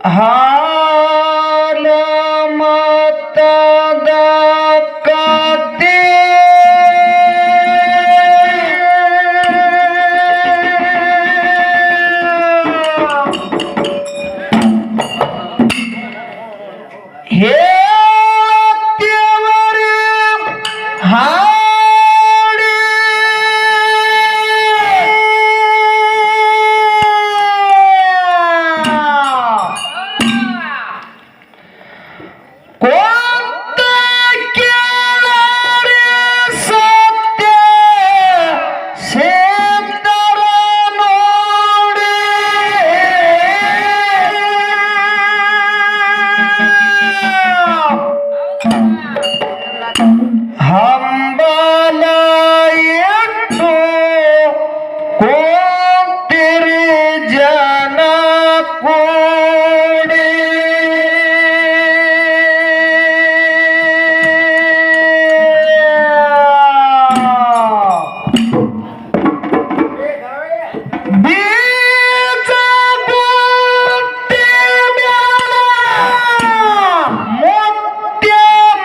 ಹಾಲ ಮತದ ಕತೆ ಹೇಳ್ತೇವರೆ ಹಾಡಿ ಕೊಂತ ಕೇಳರೆ ಸತ್ಯ ಸೇತರ ನೋಡಿ ಹಂಬಲ ಎಟ್ಟು ಕೊಂತಿರಿ ಜನ ಕೂಡಿ ಬೀಜ ಬುಟ್ಟಿ ಮ್ಯಾಲ ಮುತ್ಯ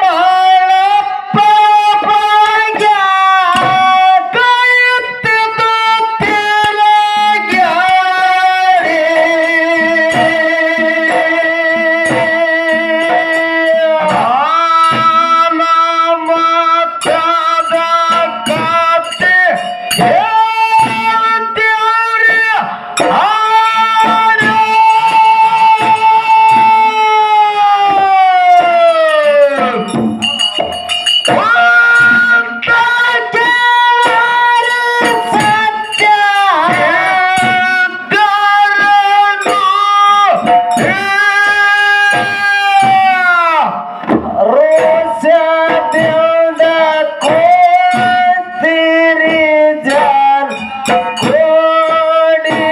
ಮಾಳಪ್ಪ ಭಾಗ್ಯ ಕೈತ್ತಿದು ತಿರುಗ್ಯಾಡಿ. ಹಾಲ ಮತದ ಕತೆ ಹೇಳ್ತೇವ್ರಿ ಹಾಡಿ. ಕೊಂತ ಕೇಳರೆ ಸತ್ಯ ಸೇತರನು ರೋಷದಿಂದ ಕೊಂತಿರಿ ಜನ ಕೂಡಿ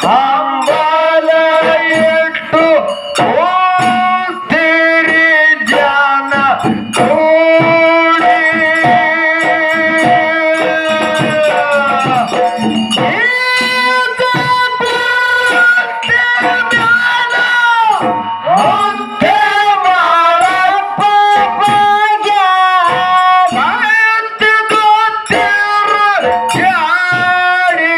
ಹಂಬಲ ಇಟ್ಟು ಕೊಂತಿರಿ ಜನ ಕೂಡಿ. ಬೀಜ ಬುಟ್ಟಿ ಮ್ಯಾಲ ಮುತ್ಯ ಮಾಳಪ್ಪ ಭಾಗ್ಯ ಕೈತ್ತಿದು ತಿರುಗ್ಯಾಡಿ.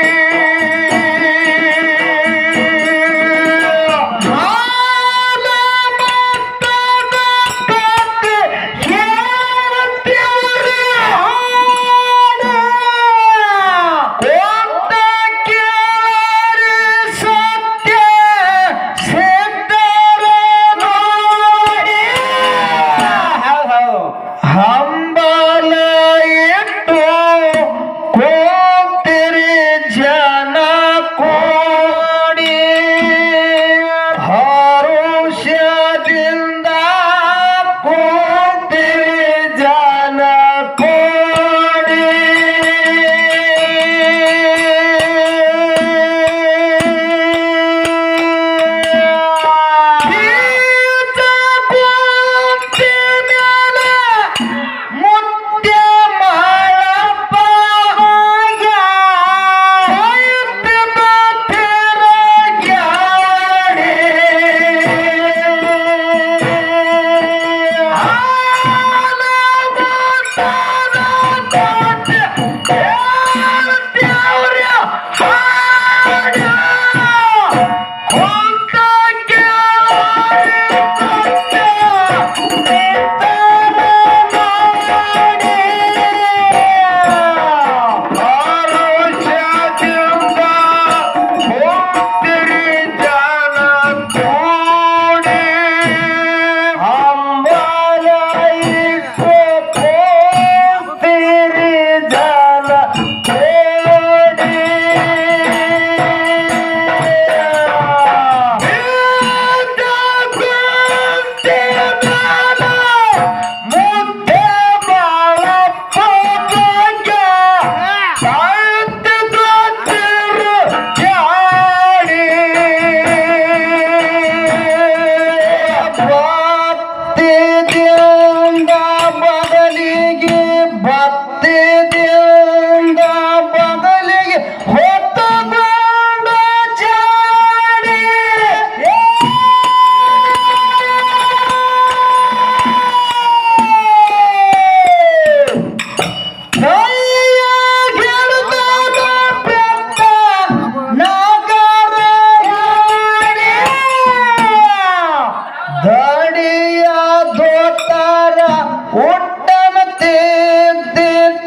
ಹಾಲ ಮತದ ಕತೆ ಹೇಳ್ತೇವ್ರಿ ಹಾಡಿ. ಕೊಂತ ಕೇಳರೆ ಸತ್ಯ ಸೇತರ ನೋಡಿ ಹಂಬಲ ಇಟ್ಟು ಕೊಂತಿರಿ ಜನ ಕೂಡಿ ಹರುಷದಿಂದ ಕೊಂತಿರಿ ಜನ ಕೂಡಿ. ಬೀಜ ಬುಟ್ಟಿ ಮ್ಯಾಲ ಮುತ್ಯ ಮಾಳಪ್ಪ ಭಾಗ್ಯ ಕೈತ್ತಿದು ತಿರುಗ್ಯಾಡಿ. ಹಾಲ ಮತದ ಕತೆ ಹೇಳ್ತೇವ್ರಿ ಹಾಡಿ. ಕೊಂತ ಕೇಳರೆ ಸತ್ಯ ಸೇತರ ನೋಡಿ ಹರುಷದಿಂದ ಕೊಂತಿರಿ ಜನ ಕೂಡಿ ಹಂಬಲ ಇಟ್ಟು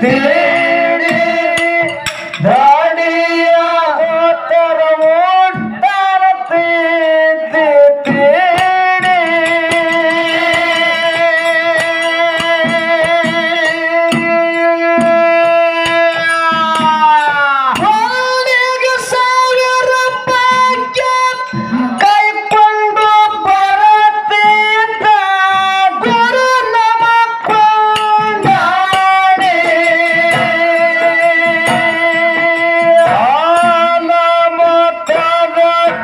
ತೇಡಿ ದಾಡಿಯ ತರ ಮುಟ್ಟಾರ ತೇಡಿ ಒಂದಿಗೆ 1000 ರೂಪಾಯಿಗೆ ಕೈಕೊಂಡು ಬರತಿದ್ದ ಗುರು ನಮ ಕೊಂಡಾಡಿ ನಮ್ಮ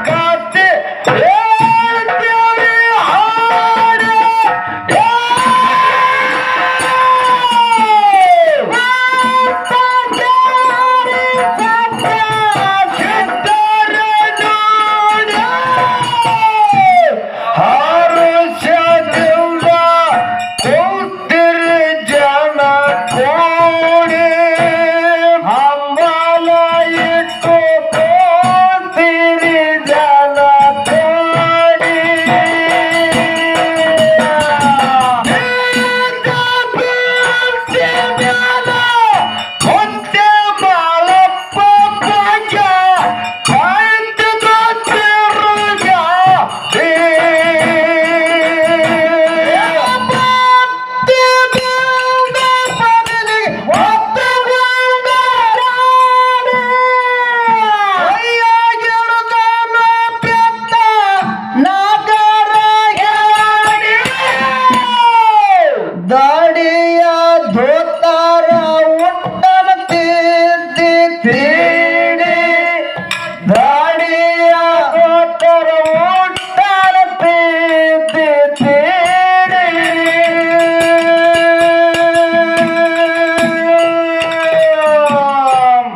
ಕತೆ ಹೇಳ್ತೀವಿ ಹಾಡು ದಾಡಿಯ ಧೋತಾರ ಉಟ್ಟನ ತಿದ್ದಿ ತೀಡಿ ದಾಡಿಯ ಧೋತಾರ ಉಟ್ಟನ ತಿದ್ದಿ ತೀಡಿ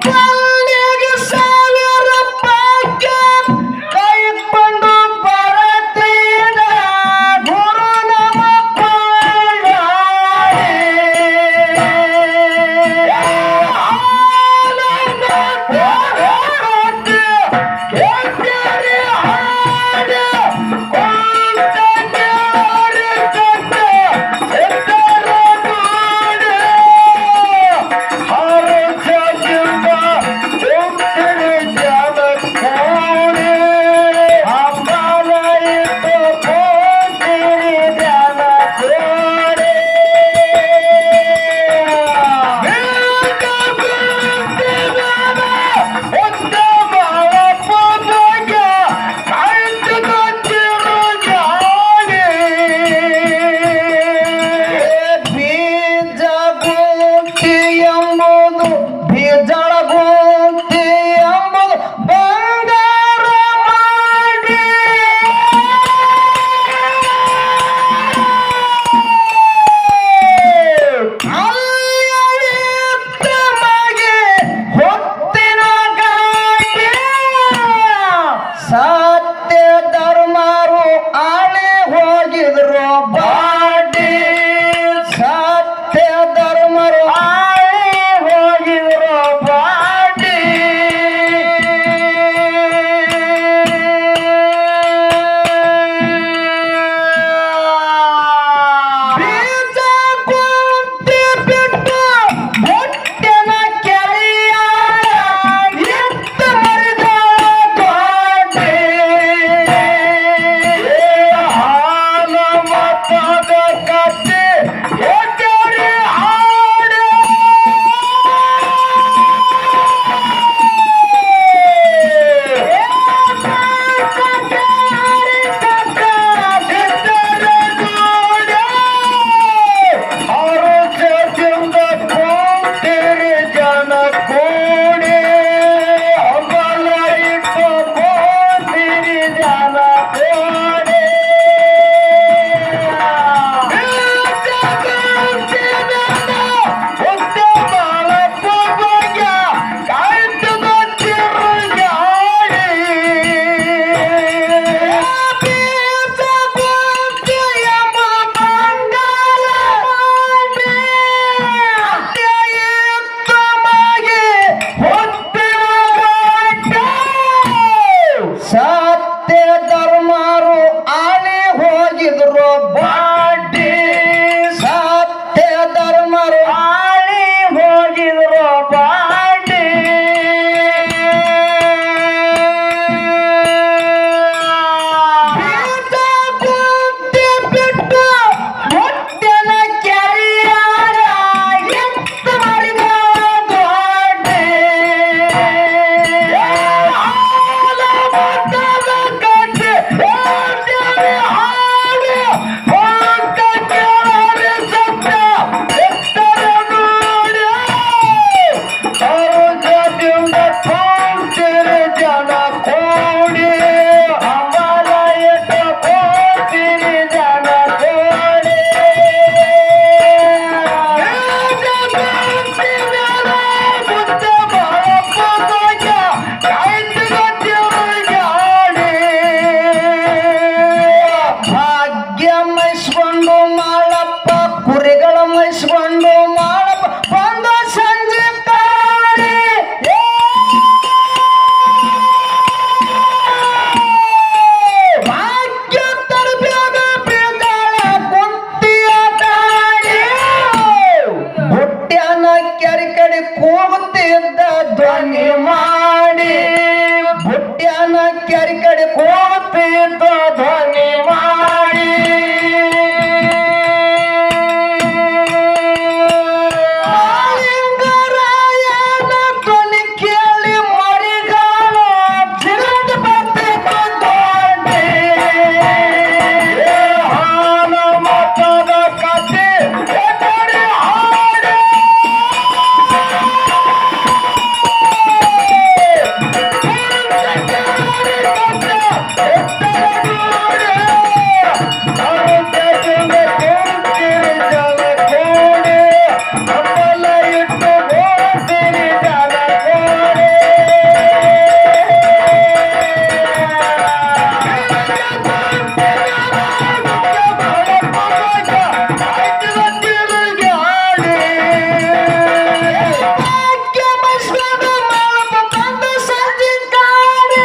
ಕಲ್ಲಿಗೆ 1000 ರೂಪಾಯಿಗೆ ಕೈಕೊಂಡು ಬರತಿದ್ದ ಗುರು ನಮ ಸತ್ಯ ಧರ್ಮರು ಆಳೆ ಹೋಗಿದ್ರು ಬಾಡಿ ಸತ್ಯ ಧರ್ಮರು ಆಳೆ ಹೋಗಿದ್ರು ಬಾಡಿ ಬೀಜ ಕುಂತಿ ಬಿಟ್ಟು ಹೊಟ್ಟೆನ ಕೆರೆಯ ಎತ್ತ ಮರಿದ ಹಾಲ ಮತದ ಕತೆ ಒಟ್ಟರೆ ಹಾಡು ಜನ ಕೂಡಿ ಹಂಬಲ ಇಟ್ಟು ಕೋತಿರಿ ಜನ ಕೂಡಿ ಸತ್ಯ ಧರ್ಮರು ಆಳಿ ಹೋಗಿದ್ರು ಬಾಡಿ ಸತ್ಯ ಧರ್ಮರು ಆಳಿ ಹೋಗಿ ಬಾಡಿ ಬೀಜ ಬುತ್ತಿ ಬಿಟ್ಟು ಮುಟ್ಟೆನ ಕೆರೆಯಾರ ಎತ್ತು ಮರಿದ ದೊಡ್ಡೆ. ಹಾಲ ಮತದ ಕಟ್ಟಿ ಹೇಳ್ತೇವೆ ಹಾಡು ಹೋಗ ಕೇಳರೆ ಸತ್ಯ ಎತ್ತರ ನೋಡಿ ಔಷಧಿಯಿಂದ ಕೂಡ್ತಿರಿ ಜನ ಕೂಡಿ ಹಂಬಲ ಇಟ್ಟು ಕೂಡ್ತಿರಿ ಜನ ಕೂಡಿ ಭಾಗ್ಯ ಮೈಸ್ಕೊಂಡು ಮಾಳಪ್ಪ ಕುರಿಗಳ ಮೈಸ್ಕೊಂಡು ಮಾಳಪ್ಪ ಬಂದು ಸಂಜೆ ಕಾಣಿ ಭಾಗ್ಯ ತರಬೇಡ ಬೀಜಾಳ ಗುಟ್ಟಿಯ ಕಾಣಿ ಗುಟ್ಟ್ಯಾನ ಕೆರೆ ಕಡೆ ಕೂಗುತ್ತಿದ್ದ ಧ್ವನಿ ಮಾಡಿ ಗುಟ್ಟ್ಯಾನ ಕೆರೆ ಕಡೆ ಕೂಗುತ್ತಿದ್ದ ಧ್ವನಿ ಮಾಡಿ ಮಾಳಿಂಗರಾಯನ ಧ್ವನಿ ಕೇಳಿ ಮರಿಗಳು ಚಿರಂದ ಬರ್ತಿದ್ದ ದೊಡ್ಡೆ. ಹಾಲ ಮತದ ಕಥೆ ಎತ್ತರೆ ಹಾಡು ಭಾಗ್ಯ ಮೈಸ್ಕೊಂಡು ಮಾಳಪ್ಪ ಬಂದು ಸಂಜೆ ಕಾಣಿ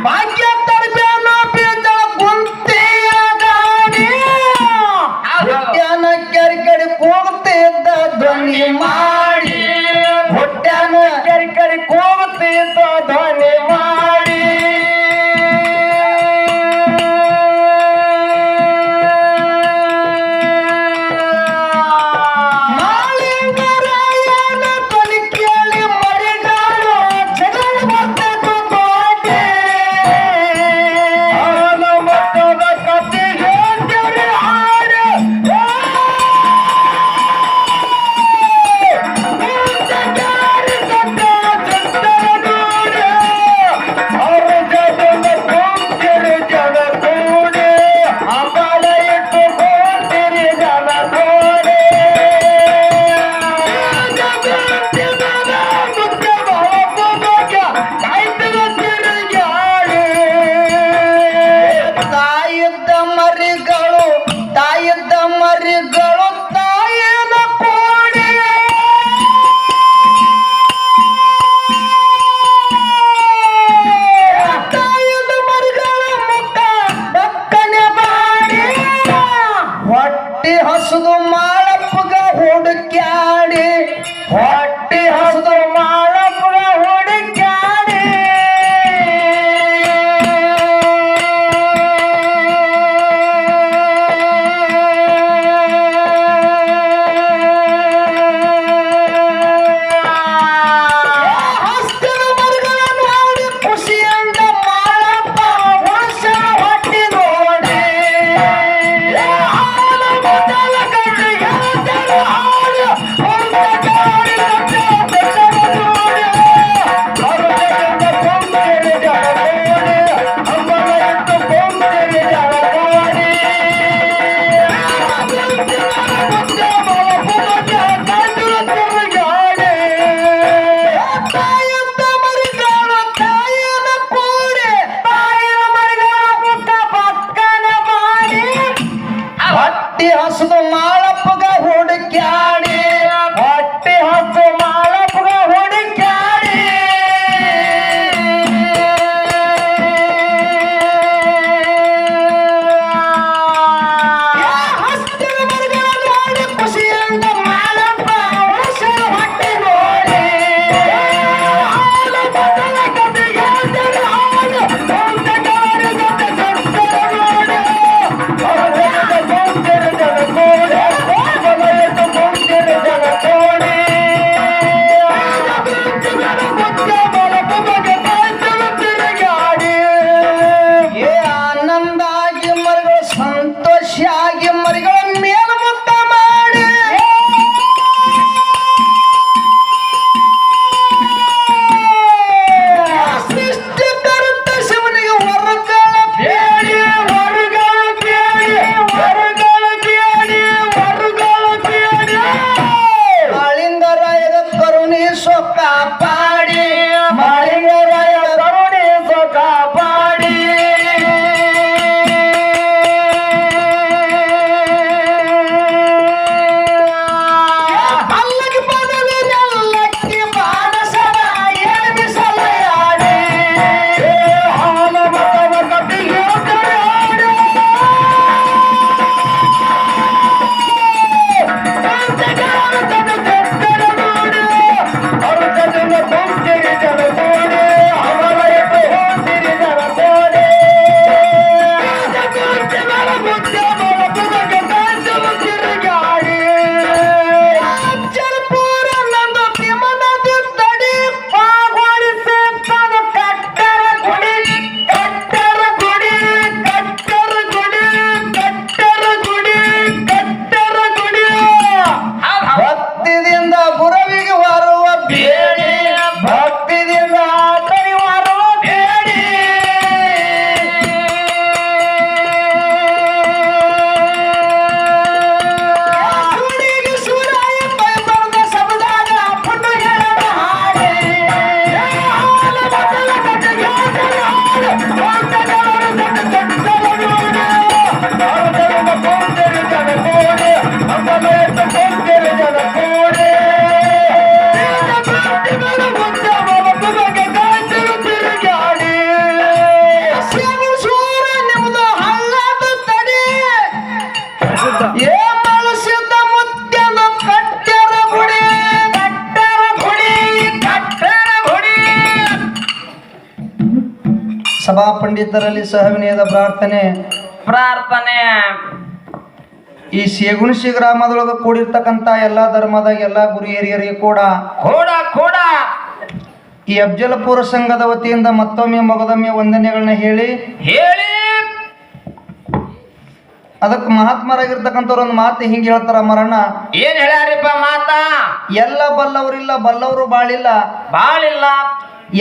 ಭಾಗ್ಯ ತರಬೇಡ ಬೀಜಾಳ ಗುಂತೆಯ ಗಾಡಿ ಹೊಟ್ಯಾನ ಕೆರೆ ಕಡೆ ಕೂಗುತ್ತಿದ್ದ ಧ್ವನಿ ಮಾಡಿ ಹೊಟ್ಯಾನ ಕೆರೆ ಕಡೆ ಕೂಗುತ್ತಿದ್ದ ಧ್ವನಿ ಮಾಡಿ ಮಾಳಿಂಗರಾಯನ ಧ್ವನಿ ಕೇಳಿ ಮರಿಗಳು ಜಗಳ ಬರ್ತಿದ್ದ ದೊಡ್ಡೆ. ಹಾಲ ಮತದ ಕಥೆ ಹೇಳ್ತೇವೆ ಹಾಡು ತಾಯಿದ್ದ ಮರಿಗಳು ತಾಯಿದ್ದ ಮರಿಗಳು ತಾಯಿನ ಕೋಡಿ ತಾಯಿದ್ದ ಮರಿಗಳ ಮುಖ ಬಕ್ಕನೆ ಬಾಡಿ ಹೊಟ್ಟಿ ಹಸುದು ಮಾಳಪ್ಪಗ ಹುಡುಕ್ಯಾಡಿ ಹೊಟ್ಟಿ ಹಸುದು ಮಾಳಪ್ಪಗ ಹುಡುಕ್ಯಾಡಿ ಹಸ್ತಿನ ಮರಿಗಳ ನೋಡಿ ಖುಷಿಯಿಂದ ಮಾಳಪ್ಪ ವರ್ಷ ಹೊಟ್ಟಿ ನೋಡಿ ಹಾಲ ಮತದ ಕಥೆ ಹೇಳ್ತೇವೆ ಹಾಡು ಕಾಪಾಡಿ ಮಾಳಿಂಗರಾಯ ಕರುಣಿಸು ಕಾಪಾಡಿ ಅಲ್ಲಕ್ಕೆ ಬದಲು ನೆಲ್ಲಕ್ಕೆ ಬಾಣಸರ ಎಣಿಸಲೆಯಾಡಿ ಹಾಲ ಮತವ ಕಟ್ಟಿ ಹೇಳ್ತಾರೆ ಹಾಡು. ಅರ್ಧದಿಂದ ತುಂಬಿರಿ ಜನಕೋಡಿ ಅವರ ಎದ್ದು ಹೋಗಿರಿ ಜನಕೋಡಿ ತಿರುಗಾಡಿ ಅಜ್ಜರಪುರ ನಂದು ತಿಮ್ಮನದಿ ತಡಿ ಪಾಗೊಳಿಸಿ ತನ ಕಟ್ಟರ ಗುಡಿ ಕಟ್ಟರ ಗುಡಿ ಕಟ್ಟರ ಗುಡಿ ಕಟ್ಟರ ಗುಡಿ ಕಟ್ಟರ ಗುಡಿ ಭಕ್ತಿದಿಂದ ಗುರುವಿಗೆ ಬರುವ ಬೇಡಿ ಭಕ್ತಿದಿಂದ ಕರಿವಾರುವ ಬೇಡಿ ಸುಡಿಗೆ ಸುರಾಯ ಬೈಬರ್ದ ಸಬದಾಗ ಪುಟ್ಟು ಹೇಳದ ಹಾಡಿ ಹಾಲ ಮತಲ ಕಟ್ಟಿಗೆ ಹೇಳ್ತಾರೆ ಹಾಡು. ಭಕ್ತಜನರು ಕಟ್ಟಲು ನೋಡಿ. ಅರ್ಧದಿಂದ ತುಂಬಿರಿ ಜನಕೋಡಿ ಅವರ ಎದ್ದು ತುಂಬಿರಿ ಜನಕೋಡಿ ತಿರುಗಾಡಿ ಸೂರ ನಿಮ್ದು ಹಳ್ಳದ ತಡಿ ಏ ಮಳಸಿದ ಮುತ್ಯದ ಕಟ್ಟರ ಗುಡಿ ಕಟ್ಟರ ಗುಡಿ ಕಟ್ಟರ ಗುಡಿ ಸಭಾ ಪಂಡಿತರಲ್ಲಿ ಸಹವಿನಯದ ಪ್ರಾರ್ಥನೆ ಈ ಶೇಗುಣಶಿ ಗ್ರಾಮದೊಳಗೆ ಕೂಡಿರ್ತಕ್ಕಂಥ ಎಲ್ಲಾ ಧರ್ಮದ ಎಲ್ಲಾ ಗುರು ಹಿರಿಯರಿಗೆ ಕೂಡ ಕೂಡ ಈ ಅಫ್ಜಲಪುರ ಸಂಘದ ವತಿಯಿಂದ ಮತ್ತೊಮ್ಮೆ ಮೊಗದೊಮ್ಮೆ ವಂದನೆಗಳನ್ನ ಹೇಳಿ ಹೇಳಿ ಅದಕ್ಕೆ ಮಹಾತ್ಮರಾಗಿರ್ತಕ್ಕಂಥವ್ರು ಒಂದು ಮಾತು ಹಿಂಗೆ ಹೇಳ್ತಾರ ಮರಣ್ಣ ಏನ್ ಹೇಳ್ಯಾರಿಪ್ಪ ಮಾತಾ ಎಲ್ಲ ಬಲ್ಲವರಿಲ್ಲ ಬಲ್ಲವರು ಬಾಳಿಲ್ಲ ಬಾಳಿಲ್ಲ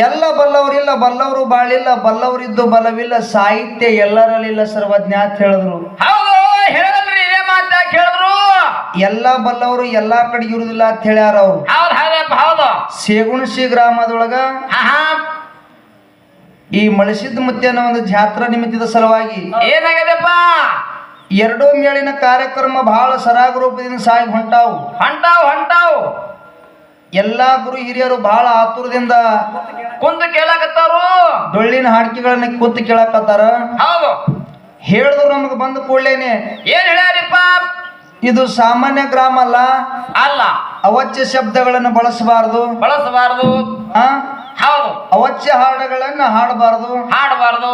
ಎಲ್ಲ ಬಲ್ಲವರಿಲ್ಲ ಬಲ್ಲವರು ಬಾಳಿಲ್ಲ ಬಲ್ಲವರಿದ್ದು ಬಲವಿಲ್ಲ ಸಾಹಿತ್ಯ ಎಲ್ಲರಲ್ಲಿಲ್ಲ ಸರ್ವಜ್ಞ ಅಂತ ಹೇಳಿದ್ರು ಹೌದು ಹೇಳಿದ್ರಿ ಇದೇ ಮಾತಾ ಕೇಳಿದ್ರು ಎಲ್ಲ ಬಲ್ಲವರು ಎಲ್ಲಾ ಕಡೆ ಇರುವುದಿಲ್ಲ ಅಂತ ಹೇಳ್ಯಾರ ಅವ್ರು ಹೌದು ಹೌದಪ್ಪ ಹೌದು ಶೇಗುಣಶಿ ಗ್ರಾಮದೊಳಗ ಹಾ ಈ ಮಳಸಿದ್ದ ಮುತ್ಯನ ಒಂದು ಜಾತ್ರಾ ನಿಮಿತ್ತದ ಸಲುವಾಗಿ ಏನಾಗದಪ್ಪ ಎರಡೂ ಮೇಳಿನ ಕಾರ್ಯಕ್ರಮ ಬಹಳ ಸರಾಗ ರೂಪದಿಂದ ಸಾಗಿ ಹೊಂಟಾವು ಹೊಂಟಾವ್ ಎಲ್ಲಾ ಗುರು ಹಿರಿಯರು ಬಹಳ ಆತುರದಿಂದ ಕುಂದು ಕೇಳಾಕತ್ತಾರು ಡೊಳ್ಳಿನ ಹಾಡಿಕೆಗಳನ್ನ ಕೂತು ಕೇಳಕತ್ತಾರ ಹೌದು ಹೇಳಿದ್ರು ನಮಗೆ ಬಂದ ಕೂಡಲೇನೆ ಏನ್ ಹೇಳ್ಯಾರಿಪ್ಪ ಇದು ಸಾಮಾನ್ಯ ಗ್ರಾಮ ಅಲ್ಲ ಅಲ್ಲ ಅವಚ್ಯ ಶಬ್ದಗಳನ್ನು ಬಳಸಬಾರದು ಬಳಸಬಾರದು ಹೌದು ಅವಚ್ಯ ಹಾಡುಗಳನ್ನ ಹಾಡಬಾರದು ಹಾಡಬಾರದು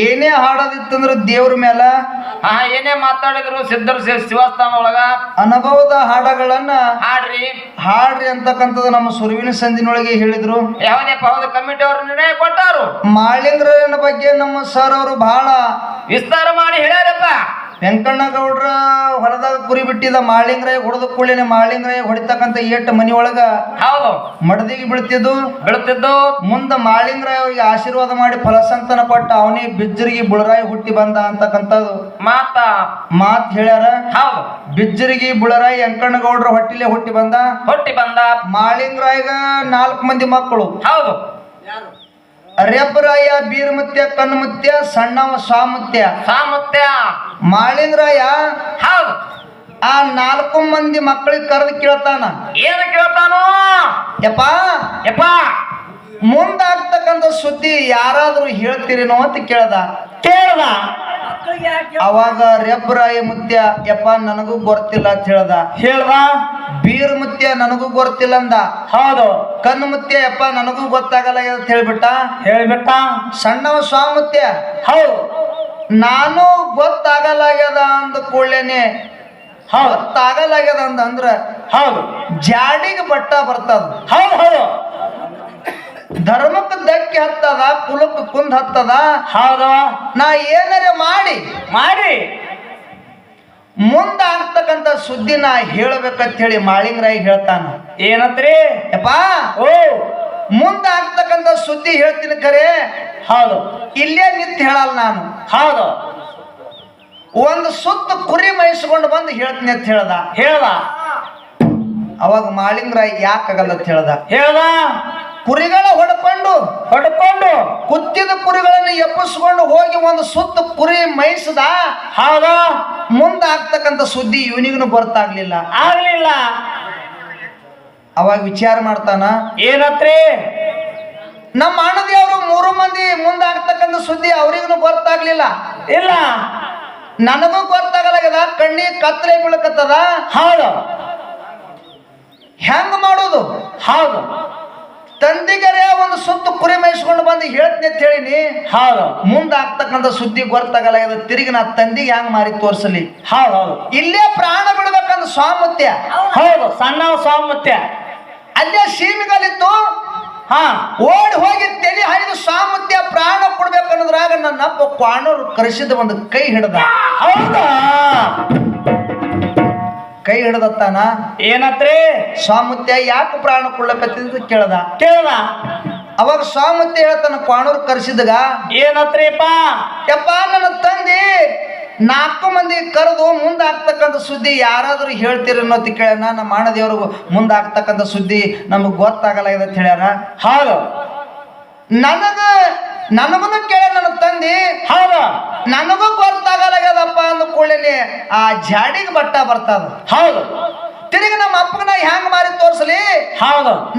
ಏನೇ ಹಾಡೋದಿತ್ತಂದ್ರ ದೇವ್ರ ಮೇಲ ಏನೇ ಮಾತಾಡಿದ್ರು ಸಿದ್ಧರ ಶಿವಸ್ಥಾನ ಒಳಗ ಅನುಭವದ ಹಾಡಗಳನ್ನ ಹಾಡ್ರಿ ಅಂತಕ್ಕಂಥದ್ದು ನಮ್ಮ ಸುರುವಿನ ಸಂದಿನೊಳಗೆ ಹೇಳಿದ್ರು ಯಾವ್ದಪ್ಪ ಹೌದು ಕಮಿಟಿ ಅವರು ನಿರ್ಣಯ ಕೊಟ್ಟಾರು ಮಾಳಿಂಗ್ರನ ಬಗ್ಗೆ ನಮ್ಮ ಸರ್ ಅವರು ಬಹಳ ವಿಸ್ತಾರ ಮಾಡಿ ಹೇಳ್ಯಾರಪ್ಪ ವೆಂಕಣ್ಣಗೌಡ್ರ ಹೊಲದಾಗ ಕುರಿ ಬಿಟ್ಟಿದ ಮಾಳಿಂಗ್ರಾಯ ಹೊಡೆದ ಕೂಡಲೇನೆ ಮಾಳಿಂಗ್ರಾಯ ಹೊಡಿತಕ್ಕಂತ ಏಟ್ ಮನಿ ಒಳಗ ಹೌದು ಮಡದಿಗೆ ಬೀಳ್ತಿದ್ದು ಮುಂದ ಮಾಳಿಂಗ್ರಾಯ ಅವ್ರಿಗೆ ಆಶೀರ್ವಾದ ಮಾಡಿ ಫಲಸಂತನ ಕೊಟ್ಟ ಅವನೇ ಬಿಜ್ಜರಿಗೆ ಬುಳರಾಯಿ ಹುಟ್ಟಿ ಬಂದ ಅಂತಕ್ಕಂಥದ್ದು ಮಾತ್ ಹೇಳ್ಯಾರ. ಹೌದು ಬಿಜ್ಜರಿಗೆ ಬುಳರಾಯಿ ವೆಂಕಣ್ಣಗೌಡ್ರ ಹೊಟ್ಟಿಲೆ ಹುಟ್ಟಿ ಬಂದ ಮಾಳಿಂಗ್ರಾಯಗ 4 ಮಂದಿ ಮಕ್ಕಳು. ಹೌದು ರೆಬ್ಬರಾಯ ಬೀರಮುತ್ಯ ಕಣ್ಣುಮುತ್ಯ ಸಣ್ಣವ ಸಾಮುತ್ಯ ಮಾಳಿಂಗ್ರಾಯ ಹೌದು ಆ 4 ಮಂದಿ ಮಕ್ಕಳಿಗೆ ಕರೆದು ಕೇಳ್ತಾನ ಏನು ಕೇಳ್ತಾನೋ ಯಪ್ಪ ಮುಂದಾಗ್ತಕ್ಕಂಥ ಸುದ್ದಿ ಯಾರಾದ್ರೂ ಹೇಳ್ತೀರೇನೋ ಅಂತ ಕೇಳ್ದ. ಅವಾಗ ರೆಬ್ಬರಾಯ ಮುತ್ಯ ಯಪ್ಪ ನನಗೂ ಗೊತ್ತಿಲ್ಲ ಅಂತ ಹೇಳ್ದ. ಬೀರ್ ಮುತ್ಯ ನನಗೂ ಗೊತ್ತಿಲ್ಲ ಅಂದ. ಹೌದು ಕಣ್ಣು ಮುತ್ಯ ಯಪ್ಪ ನನಗೂ ಗೊತ್ತಾಗಲ್ಲ ಅಂತ ಹೇಳ್ಬಿಟ್ಟ. ಸಣ್ಣವ ಸ್ವಾಮುತ್ಯ ಹೌದು ನಾನು ಗೊತ್ತಾಗಲಾಗ್ಯದ ಅಂದ ಕೂಡಲೇನೆ ಗೊತ್ತಾಗಲಾಗ್ಯದ ಅಂದ್ರ ಹೌದು ಜಾಡಿಗೆ ಬಟ್ಟ ಬರ್ತದ. ಹೌದು ಧರ್ಮಕ್ಕೆ ಧಕ್ಕೆ ಹತ್ತದ ಕುಲಕ್ಕೆ ಕುಂದ್ ಹತ್ತದ. ಹೌದು ನಾ ಏನಾರ ಮಾಡಿ ಮುಂದ ಆಗ್ತಕ್ಕಂತ ಸುದ್ದಿ ನಾ ಹೇಳ್ಬೇಕಂತ ಹೇಳಿ ಮಾಳಿಂಗ್ರಾಯ ಹೇಳ್ತಾನ. ಏನಂತ್ರಿ ಯಪ್ಪ ಮುಂದ ಆಗ್ತಕ್ಕಂತ ಸುದ್ದಿ ಹೇಳ್ತೀನಿ ಖರೆ. ಹೌದು ಇಲ್ಲೇ ನಿಂತು ಹೇಳಲ್ಲ ನಾನು. ಹೌದು ಒಂದು ಸುತ್ತ ಕುರಿ ಮೈಸ್ಕೊಂಡು ಬಂದು ಹೇಳ್ತೀನಿ ಅಂತ ಹೇಳ್ದ. ಅವಾಗ ಮಾಳಿಂಗರಾಯ ಯಾಕಾಗಲ್ಲ ಅಂತ ಹೇಳ್ದ ಕುರಿಗಳ ಹೊಡ್ಕೊಂಡು ಕುತ್ತಿದ ಕುರಿಗಳನ್ನು ಎಬ್ಬಿಸ್ಕೊಂಡು ಹೋಗಿ ಒಂದು ಸುತ್ತ ಕುರಿ ಮೈಸದ ಮುಂದಾಗ್ತಕ್ಕಂಥ ಸುದ್ದಿ ಇವನಿಗೂ ಗೊತ್ತಾಗ್ಲಿಲ್ಲ ಅವಾಗ ವಿಚಾರ ಮಾಡ್ತಾನ ಏನತ್ರಿ ನಮ್ಮ ಅಣ್ಣದೇವರು 3 ಮಂದಿ ಮುಂದಾಗ್ತಕ್ಕಂಥ ಸುದ್ದಿ ಅವ್ರಿಗೂ ಗೊತ್ತಾಗ್ಲಿಲ್ಲ ಇಲ್ಲ ನನಗೂ ಗೊತ್ತಾಗಲಾಗದ ಕಣ್ಣಿ ಕತ್ತಲೆ ಬೀಳಕತ್ತದ ಹೆಂಗ ಮಾಡೋದು ತಂದಿಗರೆ ಒಂದು ಸುತ್ತು ಕುರಿ ಮೇಯಿಸ್ಕೊಂಡು ಬಂದು ಹೇಳ್ತೀನಿ ಅಂತ ಹೇಳಿನಿ ಮುಂದಾಗ್ತಕ್ಕಂಥ ಸುದ್ದಿ ಗೊತ್ತಾಗಲಾಗದ ತಿರುಗಿ ನಾ ತಂದಿಗೆ ಹೆಂಗ್ ಮಾರಿ ತೋರ್ಸಲಿ ಇಲ್ಲೇ ಪ್ರಾಣ ಬಿಡ್ಬೇಕಂದ ಸ್ವಾಮತ್ಯ ಸಣ್ಣ ಸ್ವಾಮತ್ಯ ಅಲ್ಲೇ ಸೀಮಿಗಲಿತ್ತು ಓಡಿ ಹೋಗಿ ತೆಲಿ ಹಾಯ್ದು ಸಾಮರ್ಥ್ಯ ಪ್ರಾಣ ಕೊಡ್ಬೇಕನ್ನೋದ್ರಾಗ ನನ್ನ ಅಪ್ಪ ಕ್ವಾಣೂರು ಕರೆಸಿದ ಒಂದು ಕೈ ಹಿಡ್ದ ಕೈ ಹಿಡ್ದತ್ತಾನ ಏನತ್ರಿ ಸಾಮರ್ಥ್ಯ ಯಾಕೆ ಪ್ರಾಣ ಕೊಡ್ಲಕತ್ತಿದ್ ಕೇಳ್ದ ಅವಾಗ ಸಾಮರ್ಥ್ಯ ಹೇಳ್ತಾನ ಕ್ವಾಣೂರು ಕರೆಸಿದಾಗ ಏನತ್ರಿಪ್ಪ ಯಪ್ಪ ನನ್ನ ತಂದೆ 4 ಮಂದಿ ಕರೆದು ಮುಂದಾಗ್ತಕ್ಕಂಥ ಸುದ್ದಿ ಯಾರಾದ್ರೂ ಹೇಳ್ತೀರಿ ಅನ್ನೋದು ಕೇಳ್ಯಾನ ನಮ್ಮ ಅಣ್ಣದೇವ್ರಿಗೂ ಮುಂದಾಗ್ತಕ್ಕಂಥ ಸುದ್ದಿ ನಮಗ್ ಗೊತ್ತಾಗಲ್ಲ ಅಂತ ಹೇಳ್ಯಾರ ನನಗೂ ಕೇಳ ನನ್ನ ತಂದಿ ನನಗೂ ಗೊತ್ತಾಗಲಾಗ್ಯದಪ್ಪ ಅಂದ ಕೂಡಲೇ ಆ ಜಾಡಿಗೆ ಬಟ್ಟ ಬರ್ತದ ತಿರುಗಿ ನಮ್ಮ ಅಪ್ಪನ ಹ್ಯಾಂಗ ಮಾರಿ ತೋರ್ಸಲಿ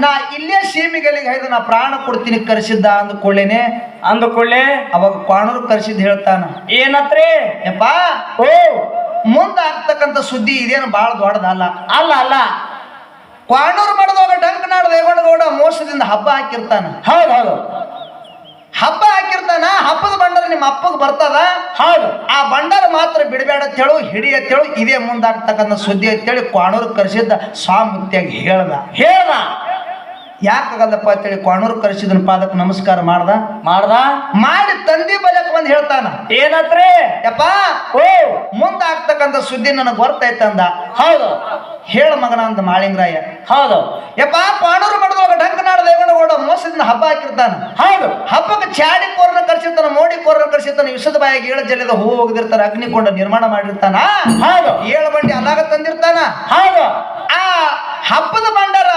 ನಾ ಇಲ್ಲೇ ಸೀಮಿಗಳಿಗೆ ಹೈದು ನಾ ಪ್ರಾಣ ಕೊಡ್ತೀನಿ ಕರೆಸಿದ್ದ ಅಂದುಕೊಳ್ಳೆ ಅವಾಗ ಕ್ವಾಣೂರು ಕರೆಸಿದ್ ಹೇಳ್ತಾನ ಏನತ್ರಿ ಯಪ್ಪ ಮುಂದಾಗ್ತಕ್ಕಂಥ ಸುದ್ದಿ ಇದೇನು ಬಾಳ ದೊಡ್ಡದಲ್ಲ ಅಲ್ಲ ಕ್ವಾಣೂರು ಮಾಡಿದವಾಗ ಡಂಕನಾಡ ದೇಗೊಂಡಗೌಡ ಮೋಸದಿಂದ ಹಬ್ಬ ಹಾಕಿರ್ತಾನ ಹಬ್ಬ ಹಾಕಿರ್ತಾನ ಹಬ್ಬದ ಬಂಡಾರ ನಿಮ್ಮ ಅಪ್ಪಗೆ ಬರ್ತದ ಆ ಬಂಡಾರ ಮಾತ್ರ ಬಿಡಬೇಡ ಅಂತ ಹೇಳು ಹಿಡಿ ಅಂತ ಹೇಳು ಇದೇ ಮುಂದಾಗ್ತಕ್ಕಂಥ ಸುದ್ದಿ ಅಂತೇಳಿ ಕ್ವಾಣೂರು ಕರೆಸಿದ್ದ ಸ್ವಾಮುತ್ಯಾಗಿ ಹೇಳ್ದ ಯಾಕಾಗಲ್ಲಪ್ಪ ಅಂತೇಳಿ ಕ್ವಾಣೂರು ಕರೆಸಿದನ ಪಾದಕ್ಕೆ ನಮಸ್ಕಾರ ಮಾಡಿ ತಂದಿ ಬಲಕ್ ಬಂದ್ ಹೇಳ್ತಾನ ಏನತ್ರಿ ಯಪ್ಪ ಮುಂದಾಗ್ತಕ್ಕಂಥ ಸುದ್ದಿ ನನಗೆ ಗೊತ್ತೈತಂದ ಹೇಳ ಮಗನ ಅಂತ ಮಾಳಿಂಗರಾಯ ಯಪ್ಪ ಕ್ವಾಣೂರು ಮಾಡಿದವಾಗ ಡಂಕನಾಡ ದೇಗೊಂಡಗೌಡ ಮೋಸದಿಂದ ಹಬ್ಬ ಹಾಕಿರ್ತಾನ ಹಬ್ಬಕ್ಕೆ ಚಾಡಿ ಕೋರನ ಕರ್ಸಿರ್ತಾನ ಮೋಡಿ ಕೋರನ ಕರ್ಸಿರ್ತಾನ ವಿಷದ ಬಾಯಿಗೆ 7 ಜಲದ ಹೂ ಹೋಗದಿರ್ತಾನ ಅಗ್ನಿಕೊಂಡ ನಿರ್ಮಾಣ ಮಾಡಿರ್ತಾನ 7 ಬಂಡಿ ಅಲ್ಲಾಗ ತಂದಿರ್ತಾನ ಆ ಹಬ್ಬದ ಭಂಡಾರ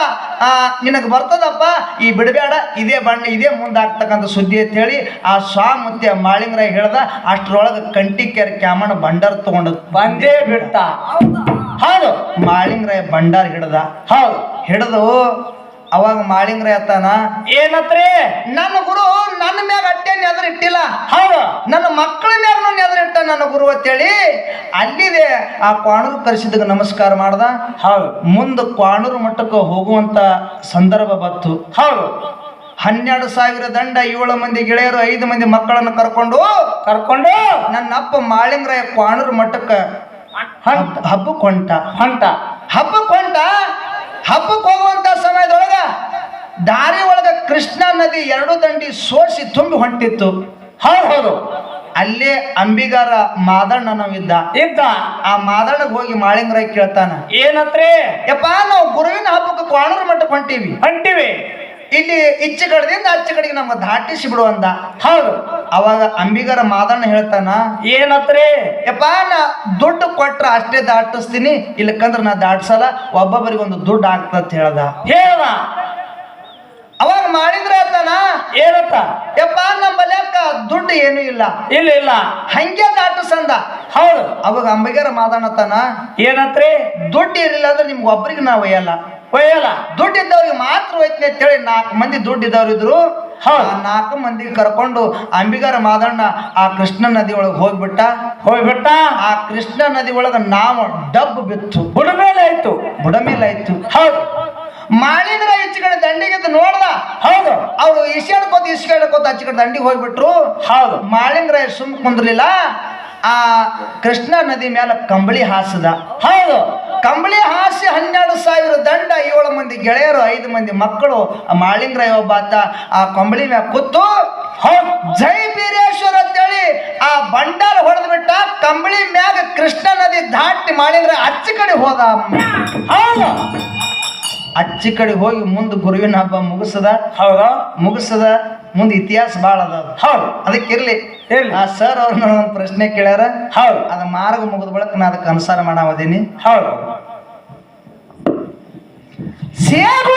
ನಿನಗೆ ಬರ್ತದಪ್ಪ ಈ ಬಿಡಬೇಡ ಇದೇ ಮುಂದಾಗ್ತಕ್ಕಂಥ ಸುದ್ದಿ ಅಂತ ಹೇಳಿ ಆ ಸ್ವಾಮುತ್ಯ ಮಾಳಿಂಗರಾಯ ಹೇಳ್ದ ಅಷ್ಟ್ರೊಳಗ ಕಂಟಿಕೆರೆ ಕ್ಯಾಮಣ ಭಂಡಾರ ತಗೊಂಡ ಬಂದೇ ಬಿಡ್ತ ಮಾಳಿಂಗರಾಯ ಭಂಡಾರ ಹಿಡ್ದು ಅವಾಗ ಮಾಳಿಂಗರಾಯ ಅತ್ತಾನ ಏನತ್ರಿ ನನ್ನ ಗುರು ನನ್ನ ಮ್ಯಾಗ ಅಟ್ಟೆ ನೆದರ್ ಇಟ್ಟಿಲ್ಲ ನನ್ನ ಮಕ್ಕಳ ಮ್ಯಾಗ ನೆದರ್ ಇಟ್ಟ ನನ್ನ ಗುರು ಅಂತೇಳಿ ಅಲ್ಲಿದೆ ಆ ಕ್ವಾಣೂರು ಕರೆಸಿದಾಗ ನಮಸ್ಕಾರ ಮಾಡ್ದ ಮುಂದೆ ಕ್ವಾಣೂರು ಮಟ್ಟಕ್ಕೆ ಹೋಗುವಂತ ಸಂದರ್ಭ ಬತ್ತು 12,000 ದಂಡ 7 ಮಂದಿ ಗೆಳೆಯರು 5 ಮಂದಿ ಮಕ್ಕಳನ್ನು ಕರ್ಕೊಂಡು ನನ್ನ ಅಪ್ಪ ಮಾಳಿಂಗರಾಯ ಕ್ವಾಣೂರು ಮಟ್ಟಕ್ಕೆ ಹಬ್ಬಕ್ಕೆ ಹೋಗುವಂತ ಸಮಯದೊಳಗ ದಾರಿ ಒಳಗ ಕೃಷ್ಣಾ ನದಿ 2 ದಂಡಿ ಸೋಸಿ ತುಂಬಿ ಹೊಂಟಿತ್ತು ಅಲ್ಲೇ ಅಂಬಿಗಾರ ಮಾದಣ್ಣನವಿದ್ದ ಆ ಮಾದಣ್ಣಗ್ ಹೋಗಿ ಮಾಳಿಂಗರಾಯ ಕೇಳ್ತಾನ ಏನತ್ರಿ ಯಪ್ಪ ನಾವು ಗುರುವಿನ ಹಬ್ಬಕ್ಕೆ ಕ್ವಾಣೂರು ಮಟ್ಟಕ್ಕೆ ಹೊಂಟಿವಿ ಇಲ್ಲಿ ಇಚ್ಚೆ ಕಡೆದಿಂದ ಅಚ್ಚೆ ಕಡೆಗೆ ನಮ್ಗೆ ದಾಟಿಸಿ ಬಿಡು ಅಂದ ಅವಾಗ ಅಂಬಿಗರ ಮಾದಣ್ಣ ಹೇಳ್ತಾನ ಏನತ್ರಿ ಯಪ್ಪ ನಾ ದುಡ್ಡು ಕೊಟ್ರ ಅಷ್ಟೇ ದಾಟಿಸ್ತೀನಿ ಇಲ್ಲಕಂದ್ರ ನಾ ದಾಟ್ಸಲ್ಲ ಒಬ್ಬೊಬ್ಬರಿಗೆ ಒಂದು ದುಡ್ಡು ಆಗ್ತದ ಹೇಳ್ದ ಅವಾಗ ಮಾಡಿದ್ರೆ ಅಂತಾನ ಏನತ್ತ ಯಪ್ಪ ನಮ್ಮ ಬಲ್ಯಾಕ ದುಡ್ಡು ಏನು ಇಲ್ಲ ಹಂಗೆ ದಾಟಿಸಂದ ಅವಾಗ ಅಂಬಿಗರ ಮಾದಣ್ಣತಾನ ಏನತ್ರಿ ದುಡ್ಡು ಇರಲಿಲ್ಲ ಅಂದ್ರೆ ನಿಮ್ಗೆ ಒಬ್ರಿಗೆ ನಾವು ಒಯ್ಯಲ್ಲ ದುಡ್ಡು ಇದ್ದವ್ರಿಗೆ ಮಾತ್ರ ಹೋಯ್ತೀನಿ ಅಂತ ಹೇಳಿ 4 ಮಂದಿ ದುಡ್ಡು ಇದ್ದವ್ರು ಇದ್ರು 4 ಮಂದಿ ಕರ್ಕೊಂಡು ಅಂಬಿಗರ ಮಾದಣ್ಣ ಆ ಕೃಷ್ಣ ನದಿ ಒಳಗೆ ಹೋಗ್ಬಿಟ್ಟ ಆ ಕೃಷ್ಣ ನದಿ ಒಳಗ ನಾವು ಡಬ್ಬು ಬಿತ್ತು ಬುಡಮೇಲಾಯ್ತು ಮಾಳಿಂಗರ ಈಚೆ ಕಡೆ ದಂಡಿಗೆ ನೋಡ್ದ ಅವ್ರು ಈಸ್ಕಾಡ್ಕೋತ ಆಚೆ ಕಡೆ ದಂಡಿಗೆ ಹೋಗ್ಬಿಟ್ರು ಮಾಳಿಂಗರ ಸುಮ್ ಕುಂದ್ರಲಿಲ್ಲ ಆ ಕೃಷ್ಣ ನದಿ ಮೇಲೆ ಕಂಬಳಿ ಹಾಸದ ಕಂಬಳಿ ಹಾಸಿ 12,000 ದಂಡ 7 ಮಂದಿ ಗೆಳೆಯರು 5 ಮಂದಿ ಮಕ್ಕಳು ಮಾಳಿಂಗರಾಯ ಒಬ್ಬಾತ ಆ ಕಂಬಳಿ ಮ್ಯಾಗ ಕೂತು ಜೈ ಬೀರೇಶ್ವರ ಅಂತೇಳಿ ಆ ಬಂಡಾರ ಹೊಡೆದು ಬಿಟ್ಟ ಕಂಬಳಿ ಮ್ಯಾಗ ಕೃಷ್ಣ ನದಿ ದಾಟಿ ಮಾಳಿಂಗರಾಯ ಅಚ್ಚಿ ಕಡೆ ಹೋದ ಅಚ್ಚಿ ಕಡೆ ಹೋಗಿ ಮುಂದೆ ಗುರುವಿನ ಹಬ್ಬ ಮುಗಿಸದ ಮುಂದೆ ಇತಿಹಾಸ ಬಾಳ ಅದ ಅದಕ್ಕಿರ್ಲಿ ಆ ಸರ್ ಅವ್ರನ್ನ ಒಂದು ಪ್ರಶ್ನೆ ಕೇಳ್ಯಾರ ಅದ ಮಾರ್ಗ ಮುಗಿದ ಬಳಕ ನಾ ಅದಕ್ಕೆ ಅನುಸಾರ ಮಾಡಾವದೀನಿ ಸೇಬು